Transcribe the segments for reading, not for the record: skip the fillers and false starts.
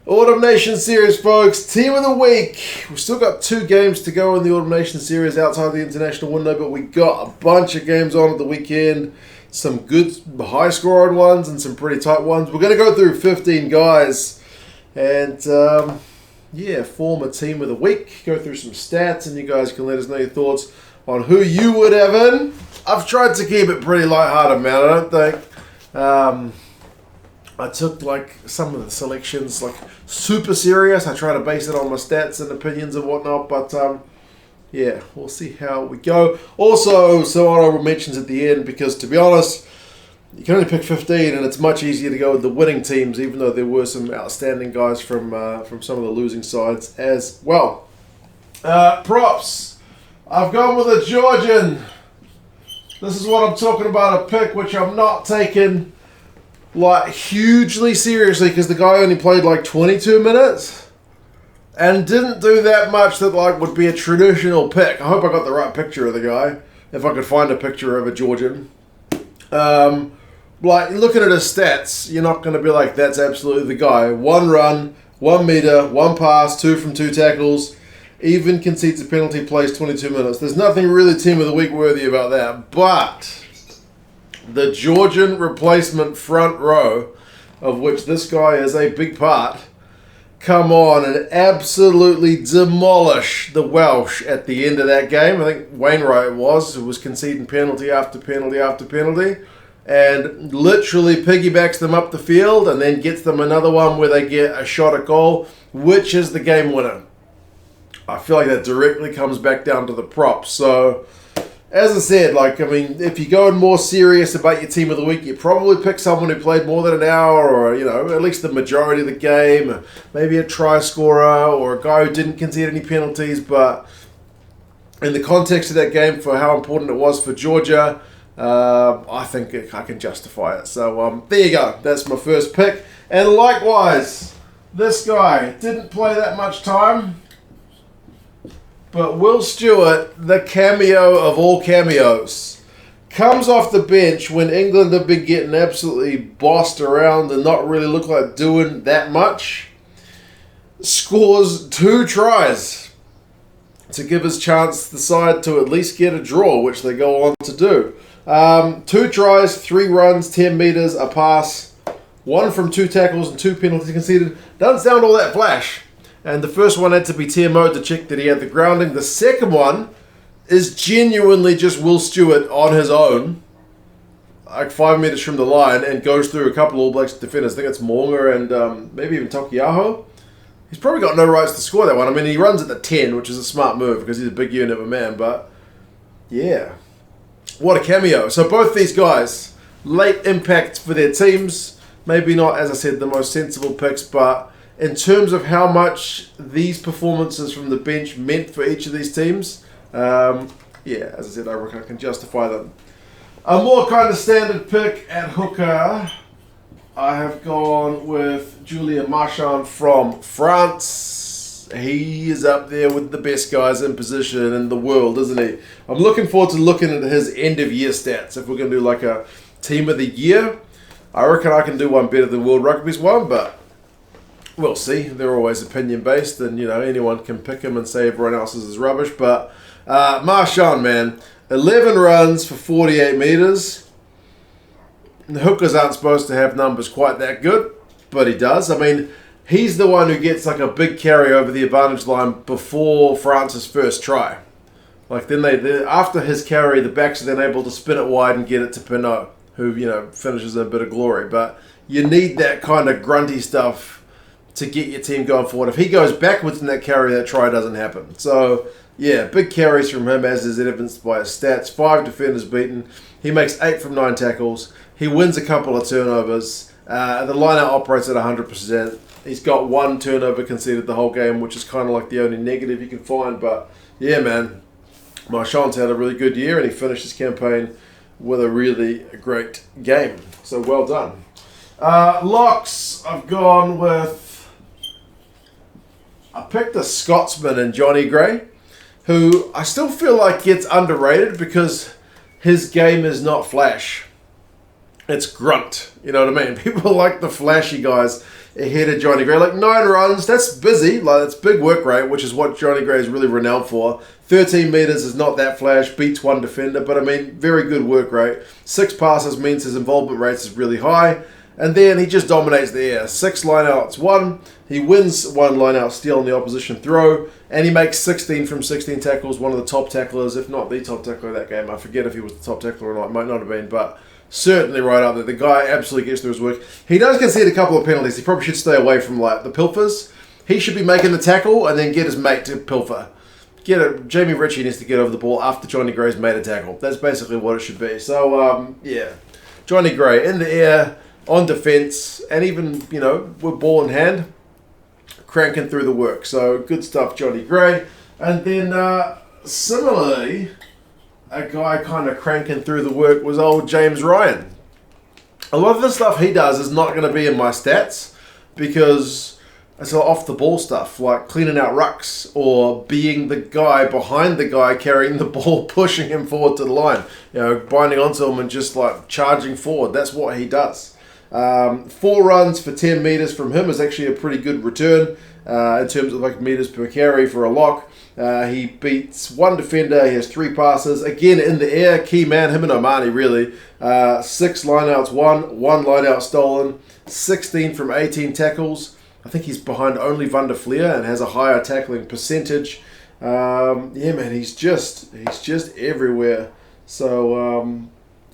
Autumn Nation Series, folks. Team of the week. We've still got 2 games to go in the Autumn Nation Series outside the international window, but we got a bunch of games on at the weekend. Some good high-scoring ones and some pretty tight ones. We're going to go through 15 guys and, form a team of the week. Go through some stats, and you guys can let us know your thoughts on who you would have in. I've tried to keep it pretty lighthearted, man. I don't think... I took some of the selections super serious. I try to base it on my stats and opinions and whatnot, but we'll see how we go. Also, some honorable mentions at the end, because to be honest, you can only pick 15 and it's much easier to go with the winning teams, even though there were some outstanding guys from some of the losing sides as well. Props. I've gone with a Georgian. This is what I'm talking about, a pick which I'm not taking hugely seriously, because the guy only played 22 minutes and didn't do that much that would be a traditional pick. I hope I got the right picture of the guy, if I could find a picture of a Georgian. Looking at his stats, you're not going to be like, that's absolutely the guy. 1 run, 1 meter, 1 pass, 2 from 2 tackles, even concedes a penalty, plays 22 minutes. There's nothing really team of the week worthy about that, but the Georgian replacement front row, of which this guy is a big part, come on and absolutely demolish the Welsh at the end of that game. I think Wainwright who was conceding penalty after penalty after penalty, and literally piggybacks them up the field and then gets them another one where they get a shot at goal, which is the game winner. I feel like that directly comes back down to the props. So, as I said, if you're going more serious about your team of the week, you probably pick someone who played more than an hour, or, at least the majority of the game, maybe a try scorer, or a guy who didn't concede any penalties. But in the context of that game, for how important it was for Georgia, I think I can justify it. So, there you go. That's my first pick. And likewise, this guy didn't play that much time, but Will Stewart, the cameo of all cameos, comes off the bench when England have been getting absolutely bossed around and not really look like doing that much. Scores 2 tries to give his chance the side to at least get a draw, which they go on to do. 2 tries, 3 runs, 10 metres, a pass, 1 from 2 tackles and 2 penalties conceded. Doesn't sound all that flash. And the first one had to be TMO'd to check that he had the grounding. The second one is genuinely just Will Stewart on his own, 5 metres from the line, and goes through a couple All Blacks defenders. I think it's Moonga and maybe even Tokiaho. He's probably got no rights to score that one. I mean, he runs at the 10, which is a smart move because he's a big unit of a man. But, yeah, what a cameo. So both these guys, late impact for their teams. Maybe not, as I said, the most sensible picks, but in terms of how much these performances from the bench meant for each of these teams, as I said, I reckon I can justify them. A more kind of standard pick at hooker, I have gone with Julien Marchand from France. He is up there with the best guys in position in the world, isn't he? I'm looking forward to looking at his end-of-year stats. If we're going to do a team of the year, I reckon I can do one better than World Rugby's one, but we'll see. They're always opinion-based, and, anyone can pick him and say everyone else's is rubbish. But Marchand, man, 11 runs for 48 metres. The hookers aren't supposed to have numbers quite that good, but he does. I mean, he's the one who gets a big carry over the advantage line before France's first try. Then after his carry, the backs are then able to spin it wide and get it to Pinot, who, finishes in a bit of glory. But you need that kind of grunty stuff to get your team going forward. If he goes backwards in that carry, that try doesn't happen. So, yeah, big carries from him, as is evidenced by his stats. 5 defenders beaten. He makes 8 from 9 tackles. He wins a couple of turnovers. The line-out operates at 100%. He's got 1 turnover conceded the whole game, which is kind of the only negative you can find. But, yeah, man, Marchand's had a really good year, and he finished his campaign with a really great game. So, well done. Locks, I've gone with... I picked a Scotsman in Johnny Gray, who I still feel like gets underrated because his game is not flash. It's grunt. You know what I mean? People like the flashy guys. ahead of Johnny Gray. Like 9 runs, that's busy. Like that's big work rate, which is what Johnny Gray is really renowned for. 13 metres is not that flash, beats one defender, but I mean, very good work rate. 6 passes means his involvement rates is really high. And then he just dominates the air. 6 lineouts, 1. He wins 1 lineout steal on the opposition throw. And he makes 16 from 16 tackles, one of the top tacklers, if not the top tackler of that game. I forget if he was the top tackler or not. Might not have been, but certainly right up there. The guy absolutely gets through his work. He does concede a couple of penalties. He probably should stay away from like the pilfers. He should be making the tackle and then get his mate to pilfer. Jamie Ritchie needs to get over the ball after Johnny Gray's made a tackle. That's basically what it should be. So, yeah. Johnny Gray in the air, on defence, and even, with ball in hand, cranking through the work. So, good stuff, Johnny Gray. And then, similarly, a guy kind of cranking through the work was old James Ryan. A lot of the stuff he does is not going to be in my stats because it's all off the ball stuff, like cleaning out rucks or being the guy behind the guy carrying the ball, pushing him forward to the line, binding onto him and just like charging forward. That's what he does. 4 runs for 10 metres from him is actually a pretty good return in terms of like metres per carry for a lock. He beats 1 defender. He has 3 passes. Again, in the air, key man, him and Omani really. 6 lineouts, 1 lineout stolen, 16 from 18 tackles. I think he's behind only Van der Fleer and has a higher tackling percentage. Yeah, man, he's just everywhere. So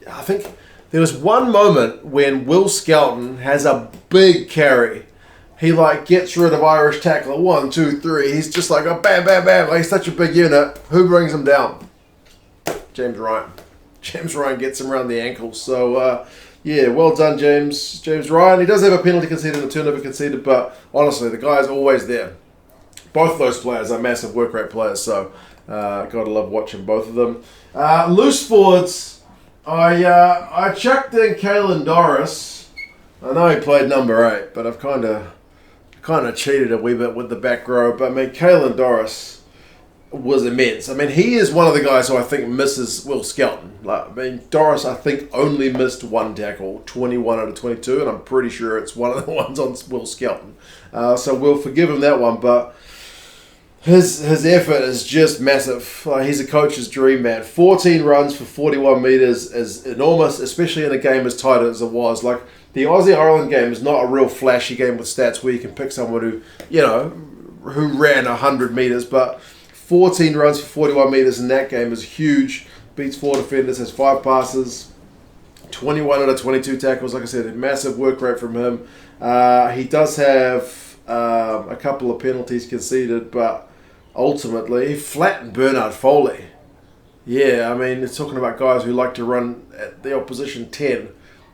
I think there was one moment when Will Skelton has a big carry. He like gets rid of Irish tackler 1, 2, 3. He's just like a bam, bam, bam. Like, he's such a big unit. Who brings him down? James Ryan. James Ryan gets him around the ankles. So yeah, well done, James Ryan. He does have a penalty conceded and a turnover conceded, but honestly, the guy's always there. Both those players are massive work rate players, so gotta love watching both of them. Loose forwards, I chucked in Caelan Doris. I know he played number 8, but I've kind of cheated a wee bit with the back row. But I mean, Caelan Doris was immense. I mean, he is one of the guys who I think misses Will Skelton. Doris, I think, only missed 1 tackle, 21 out of 22, and I'm pretty sure it's one of the ones on Will Skelton. So we'll forgive him that one, but his effort is just massive. He's a coach's dream, man. 14 runs for 41 metres is enormous, especially in a game as tight as it was. Like, the Aussie-Ireland game is not a real flashy game with stats where you can pick someone who ran 100 metres, but 14 runs for 41 metres in that game is huge. Beats 4 defenders, has 5 passes, 21 out of 22 tackles. Like I said, a massive work rate from him. He does have a couple of penalties conceded, but ultimately he flattened Bernard Foley. Yeah, I mean, it's talking about guys who like to run at the opposition 10.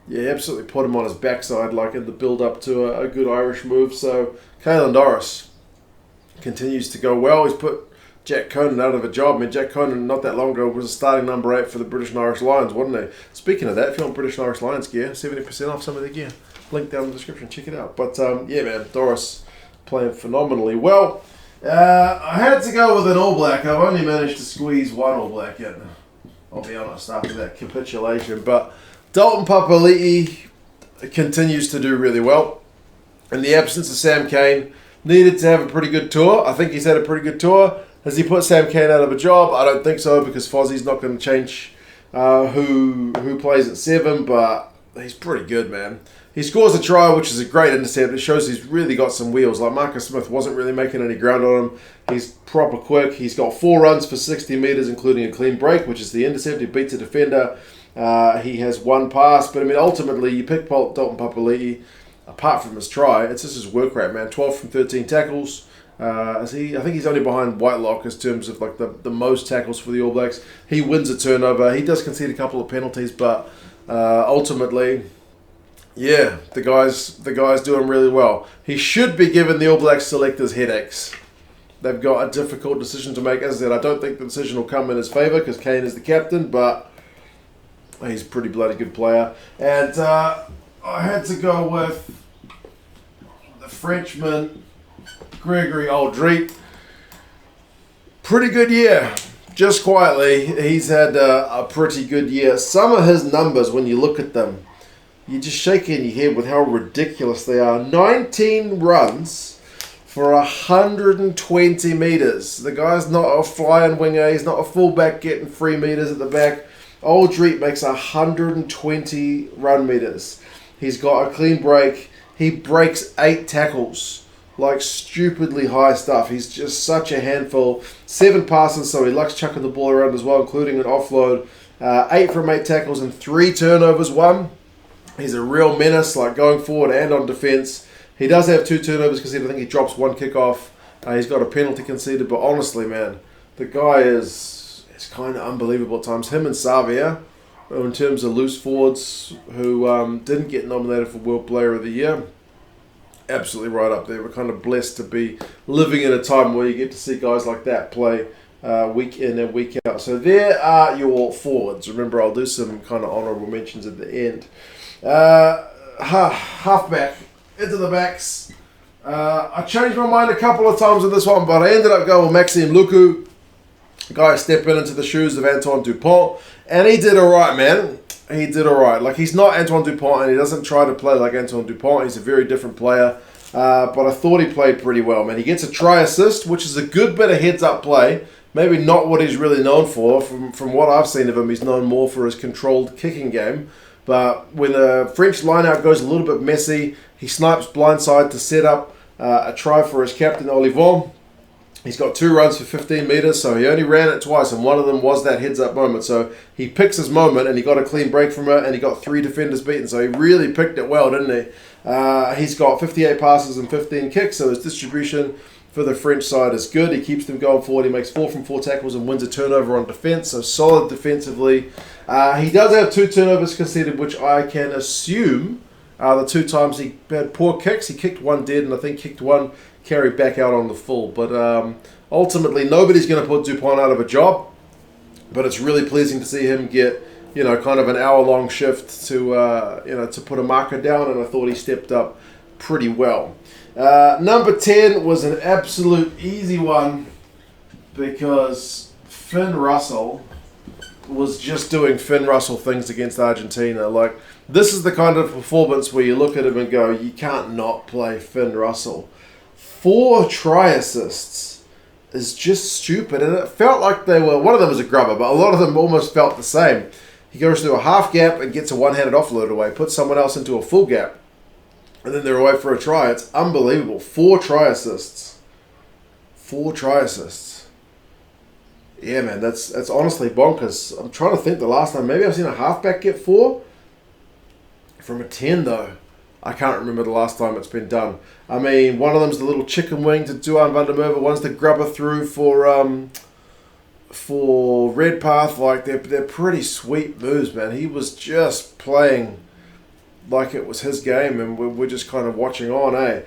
Yeah, absolutely put him on his backside, like in the build-up to a good Irish move. So Caelan Doris continues to go well. He's put Jack Conan out of a job. I mean, Jack Conan not that long ago was a starting number 8 for the British and Irish Lions, wasn't he? Speaking of that, if you want British and Irish Lions gear, 70% off some of their gear. Link down in the description, check it out. But yeah, man, Doris playing phenomenally well. I had to go with an All Black. I've only managed to squeeze 1 All Black in, I'll be honest, after that capitulation. But Dalton Papali'i continues to do really well. In the absence of Sam Cane, needed to have a pretty good tour. I think he's had a pretty good tour. Has he put Sam Cane out of a job? I don't think so, because Fozzie's not going to change who plays at 7, but he's pretty good, man. He scores a try, which is a great intercept. It shows he's really got some wheels. Like, Marcus Smith wasn't really making any ground on him. He's proper quick. He's got 4 runs for 60 metres, including a clean break, which is the intercept. He beats a defender. He has 1 pass. But, I mean, ultimately, you pick Dalton Papali'i, apart from his try, it's just his work rate, man. 12 from 13 tackles. I think he's only behind Whitelock in terms of like the most tackles for the All Blacks. He wins a turnover. He does concede a couple of penalties, but ultimately, yeah, the guy's doing really well. He should be giving the All Blacks selectors headaches. They've got a difficult decision to make. As I said, I don't think the decision will come in his favour because Kane is the captain, but he's a pretty bloody good player. And I had to go with the Frenchman, Gregory Aldrit. Pretty good year. Just quietly, he's had a pretty good year. Some of his numbers, when you look at them, you're just shaking your head with how ridiculous they are. 19 runs for 120 metres. The guy's not a flying winger. He's not a fullback getting 3 metres at the back. Old Dreep makes 120 run metres. He's got a clean break. He breaks 8 tackles. Like stupidly high stuff. He's just such a handful. 7 passes, so he likes chucking the ball around as well, including an offload. 8 from 8 tackles and 3 turnovers won. He's a real menace, like going forward and on defence. He does have 2 turnovers conceded. I think he drops 1 kickoff. He's got a penalty conceded, but honestly, man, the guy is kind of unbelievable at times. Him and Savia, in terms of loose forwards who didn't get nominated for World Player of the Year, absolutely right up there. We're kind of blessed to be living in a time where you get to see guys like that play week in and week out. So there are your forwards. Remember, I'll do some kind of honourable mentions at the end. Halfback, into the backs. I changed my mind a couple of times on this one, but I ended up going with Maxime Luku. Guy stepping into the shoes of Antoine Dupont, and he did alright, man. He did alright. Like, he's not Antoine Dupont, and he doesn't try to play like Antoine Dupont. He's a very different player, but I thought he played pretty well, man. He gets a try assist, which is a good bit of heads-up play. Maybe not what he's really known for. From what I've seen of him, he's known more for his controlled kicking game. But when the French line-out goes a little bit messy, he snipes blindside to set up a try for his captain, Olivon. He's got 2 runs for 15 metres, so he only ran it twice, and one of them was that heads-up moment. So he picks his moment, and he got a clean break from it, and he got 3 defenders beaten. So he really picked it well, didn't he? He's got 58 passes and 15 kicks, so his distribution for the French side is good. He keeps them going forward. He makes 4 from 4 tackles and wins a turnover on defence, so solid defensively. He does have 2 turnovers conceded, which I can assume are the 2 times he had poor kicks. He kicked 1 dead, and I think kicked 1 carry back out on the full. But ultimately, nobody's going to put Dupont out of a job. But it's really pleasing to see him get, kind of an hour-long shift to, to put a marker down. And I thought he stepped up pretty well. Number 10 was an absolute easy one because Finn Russell was just doing Finn Russell things against Argentina. Like, this is the kind of performance where you look at him and go, you can't not play Finn Russell. 4 try assists is just stupid, and it felt like they were, one of them was a grubber, but a lot of them almost felt the same. He goes through a half gap and gets a one-handed offload away, puts someone else into a full gap, and then they're away for a try. It's unbelievable. 4 try assists. 4 try assists. Yeah, man, that's honestly bonkers. I'm trying to think the last time. Maybe I've seen a halfback get 4. From a 10, though. I can't remember the last time it's been done. I mean, one of them's the little chicken wing to Duan van der Merwe. One's the grubber through for Redpath. Like, they're pretty sweet moves, man. He was just playing like it was his game, and we're just kind of watching on, eh?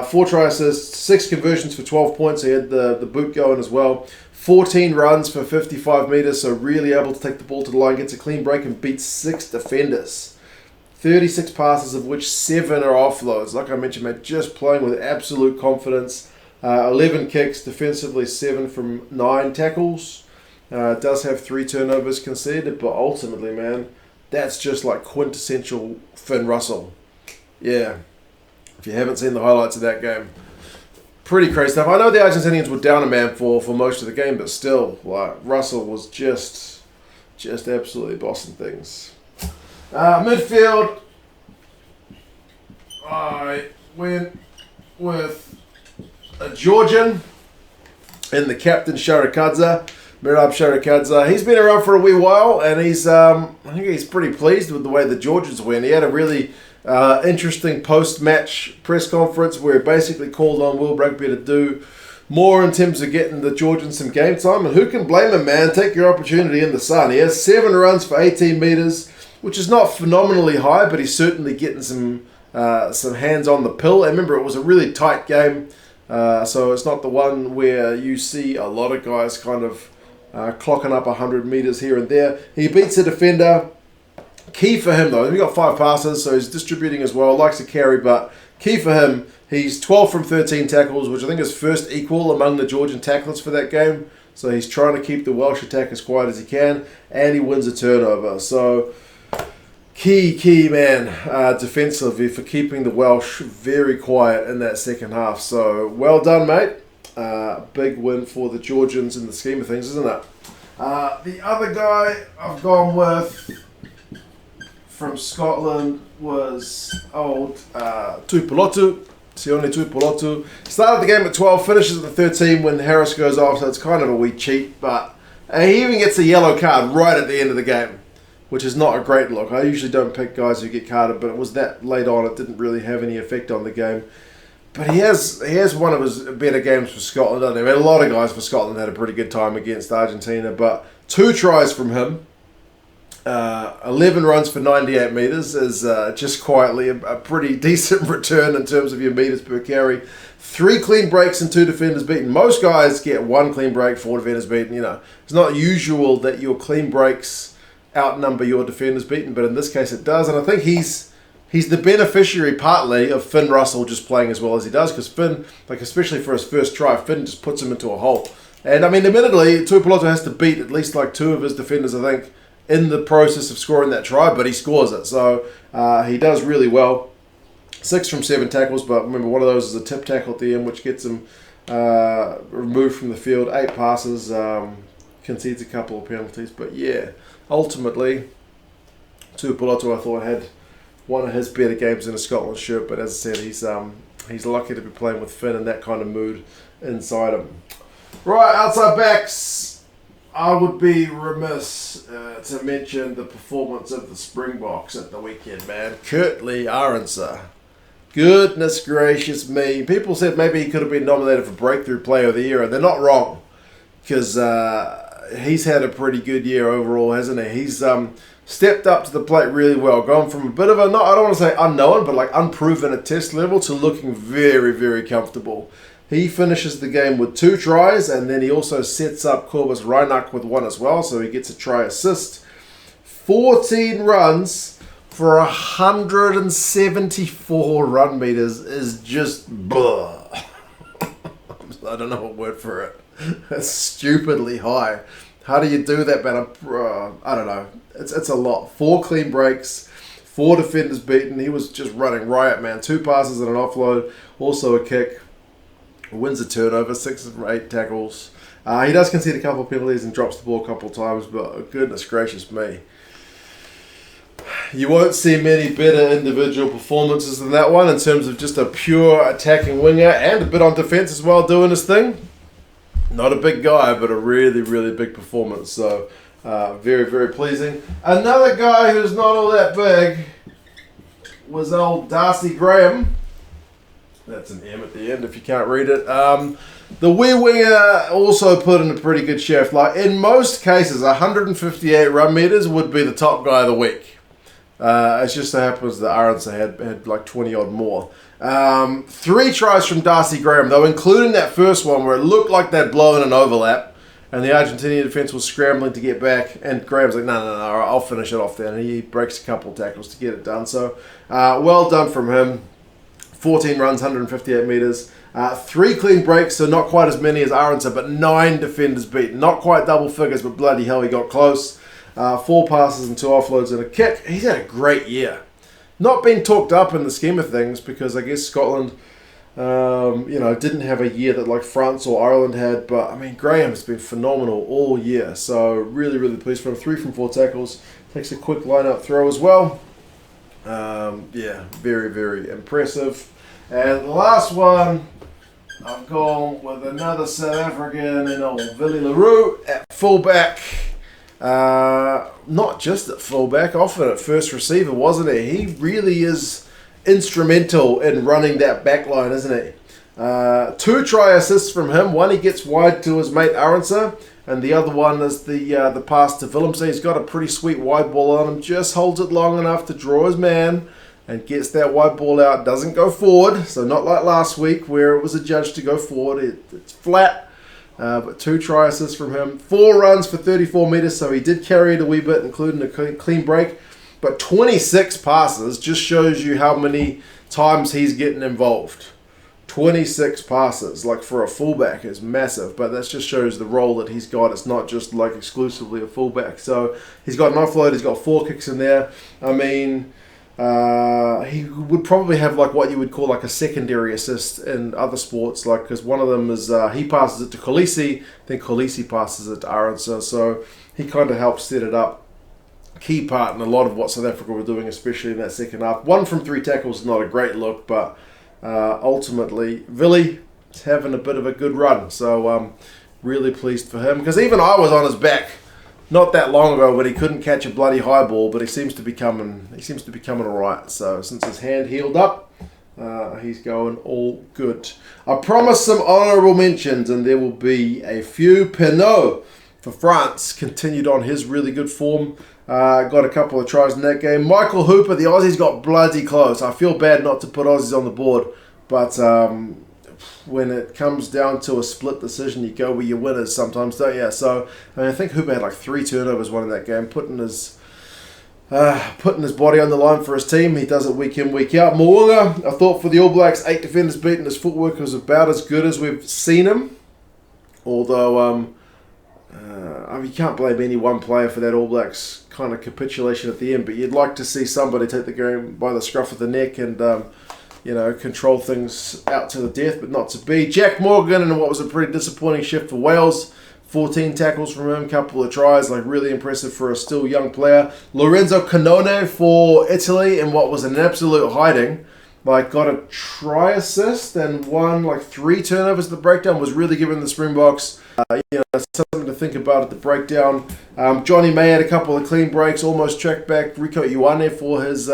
4 try assists, 6 conversions for 12 points. He had the boot going as well. 14 runs for 55 metres, so really able to take the ball to the line, gets a clean break and beats 6 defenders. 36 passes, of which 7 are offloads. Like I mentioned, man, just playing with absolute confidence. 11 kicks, defensively 7 from 9 tackles. Does have 3 turnovers conceded, but ultimately, man, that's just like quintessential Finn Russell. Yeah, if you haven't seen the highlights of that game, pretty crazy stuff. I know the Argentinians were down a man for most of the game, but still, like, Russell was just absolutely bossing things. Midfield, I went with a Georgian and the captain Sharsies, Mirab Sharsies. He's been around for a wee while, and I think he's pretty pleased with the way the Georgians went. He had a really interesting post-match press conference where he basically called on World Rugby to do more in terms of getting the Georgians some game time, and who can blame him, man? Take your opportunity in the sun. He has 7 runs for 18 metres, which is not phenomenally high, but he's certainly getting some hands on the pill. And remember, it was a really tight game, so it's not the one where you see a lot of guys kind of clocking up 100 metres here and there. He beats a defender. Key for him, though, he got 5 passes, so he's distributing as well, likes to carry, but key for him, he's 12 from 13 tackles, which I think is first equal among the Georgian tacklers for that game. So he's trying to keep the Welsh attack as quiet as he can, and he wins a turnover. So key man defensively for keeping the Welsh very quiet in that second half. So well done, mate. Big win for the Georgians in the scheme of things, isn't it? The other guy I've gone with from Scotland was old Tuipulotu. Sione Tuipulotu. Started the game at 12, finishes at the 13 when Harris goes off, so it's kind of a wee cheat, but he even gets a yellow card right at the end of the game, which is not a great look. I usually don't pick guys who get carded, but it was that late on, it didn't really have any effect on the game. But he has one of his better games for Scotland, doesn't he? I mean, a lot of guys for Scotland had a pretty good time against Argentina, but 2 tries from him. 11 runs for 98 metres is just quietly a pretty decent return in terms of your metres per carry. 3 clean breaks and 2 defenders beaten. Most guys get 1 clean break, 4 defenders beaten. You know, it's not usual that your clean breaks outnumber your defenders beaten, but in this case it does. And I think he's the beneficiary partly of Finn Russell just playing as well as he does, because Finn, like especially for his first try, Finn just puts him into a hole. And I mean, admittedly, Tuipulotu has to beat at least like 2 of his defenders, I think, in the process of scoring that try, but he scores it. So he does really well. 6 from 7 tackles, but remember, one of those is a tip tackle at the end, which gets him removed from the field. 8 passes, concedes a couple of penalties. But yeah, ultimately, Tuipulotu, I thought, had one of his better games in a Scotland shirt, but as I said, he's lucky to be playing with Finn in that kind of mood inside him. Right, outside backs. I would be remiss to mention the performance of the Springboks at the weekend, man. Kurtley Arendse. Goodness gracious me. People said maybe he could have been nominated for Breakthrough Player of the Year, and they're not wrong, because he's had a pretty good year overall, hasn't he? He's stepped up to the plate really well, gone from a bit of a, I don't want to say unknown, but like unproven at test level to looking very, very comfortable. He finishes the game with 2 tries, and then he also sets up Corbus Reinach with 1 as well, so he gets a try assist. 14 runs for 174 run meters is just blah. I don't know what word for it. It's stupidly high. How do you do that, man? I don't know. It's a lot. 4 clean breaks, 4 defenders beaten. He was just running riot, man. 2 passes and an offload, also a kick. Wins a turnover, 6 of 8 tackles. He does concede a couple of penalties and drops the ball a couple of times, but goodness gracious me. You won't see many better individual performances than that one in terms of just a pure attacking winger and a bit on defence as well, doing his thing. Not a big guy, but a really, really big performance. So, very, very pleasing. Another guy who's not all that big was old Darcy Graham. That's an M at the end if you can't read it. The wee winger also put in a pretty good shift. Like in most cases, 158 run meters would be the top guy of the week. It just so happens that Arendse had like 20 odd more. 3 tries from Darcy Graham, though, including that first one where it looked like they'd blown an overlap, and the Argentinian defense was scrambling to get back, and Graham's like, no, I'll finish it off then. And he breaks a couple tackles to get it done. So, well done from him. 14 runs, 158 metres. 3 clean breaks, so not quite as many as Arendse, but 9 defenders beaten. Not quite double figures, but bloody hell, he got close. 4 passes and 2 offloads and a kick. He's had a great year. Not been talked up in the scheme of things, because I guess Scotland, didn't have a year that like France or Ireland had. But, I mean, Graham's been phenomenal all year. So, really, really pleased for him. 3 from 4 tackles. Takes a quick line-out throw as well. Very, very impressive. And the last one, I've gone with another South African in old Willie LaRue at fullback. Not just at fullback, often at first receiver, wasn't he? He really is instrumental in running that back line, isn't he? 2 try assists from him. One he gets wide to his mate Arendse, and the other one is the pass to Willemse. He's got a pretty sweet wide ball on him, just holds it long enough to draw his man, and gets that wide ball out, doesn't go forward, so not like last week where it was adjudged to go forward. It's flat, but 2 try assists from him. 4 runs for 34 metres, so he did carry it a wee bit, including a clean break. But 26 passes just shows you how many times he's getting involved. 26 passes, like for a fullback, is massive, but that just shows the role that he's got. It's not just like exclusively a fullback. So he's got an offload, he's got 4 kicks in there. I mean, he would probably have like what you would call like a secondary assist in other sports, like because one of them is he passes it to Khaleesi, then Khaleesi passes it to Aronson, so he kind of helps set it up. Key part in a lot of what South Africa were doing, especially in that second half. 1 from 3 tackles is not a great look, but ultimately Villy is having a bit of a good run, so really pleased for him, because even I was on his back not that long ago when he couldn't catch a bloody high ball, but he seems to be coming all right. So since his hand healed up, he's going all good. I promised some honourable mentions, and there will be a few. Pinot for France continued on his really good form. Got a couple of tries in that game. Michael Hooper, the Aussies got bloody close. I feel bad not to put Aussies on the board, but when it comes down to a split decision, you go with your winners sometimes, don't you? So I think Hooper had like 3 turnovers won in that game, putting his body on the line for his team. He does it week in, week out. Mo'unga, I thought for the All Blacks, 8 defenders beaten. His footwork was about as good as we've seen him. Although, you can't blame any one player for that All Blacks kind of capitulation at the end, but you'd like to see somebody take the game by the scruff of the neck and control things out to the death, but not to be. Jack Morgan, in what was a pretty disappointing shift for Wales. 14 tackles from him, couple of tries, like really impressive for a still young player. Lorenzo Cannone for Italy, in what was an absolute hiding. Like, got a try assist and won like 3 turnovers at the breakdown, was really giving the Springboks something to think about at the breakdown. Johnny May had a couple of clean breaks, almost tracked back Rico Ioane for his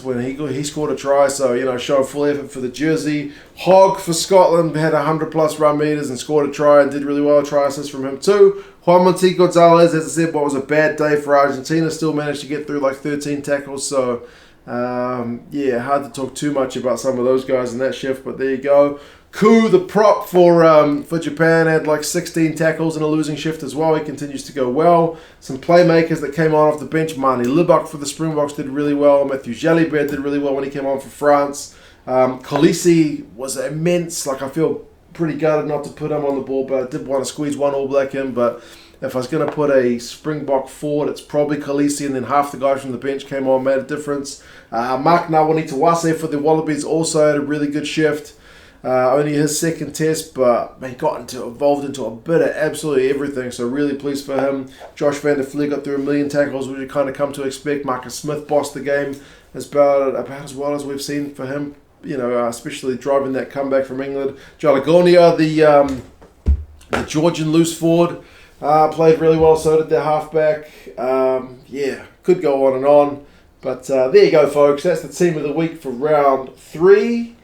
when he scored a try, so showed full effort for the jersey. Hogg for Scotland had 100 plus run meters and scored a try and did really well. Try assist from him too. Juan Monti Gonzalez, as I said, what was a bad day for Argentina, still managed to get through like 13 tackles, so hard to talk too much about some of those guys in that shift, but there you go. Ku, the prop for Japan, had like 16 tackles in a losing shift as well. He continues to go well. Some playmakers that came on off the bench. Mani Libak for the Springboks did really well. Matthew Jalibert did really well when he came on for France. Khaleesi was immense. Like, I feel pretty gutted not to put him on the board, but I did want to squeeze one All Black in. But if I was going to put a Springbok forward, it's probably Khaleesi, and then half the guys from the bench came on, made a difference. Mark Nawani-Tawase for the Wallabies also had a really good shift. Only his second test, but he got involved into a bit of absolutely everything, so really pleased for him. Josh van der Vliet got through 1 million tackles, which you kind of come to expect. Marcus Smith bossed the game about as well as we've seen for him, especially driving that comeback from England. Jalagonia, the Georgian loose forward, played really well, so did their halfback. Could go on and on, but there you go, folks. That's the team of the week for round 3.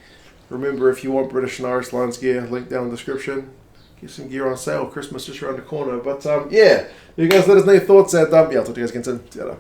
Remember, if you want British and Irish Lions gear, link down in the description. Get some gear on sale. Christmas just around the corner. But, you guys let us know your thoughts. And, I'll talk to you guys again soon. See you later.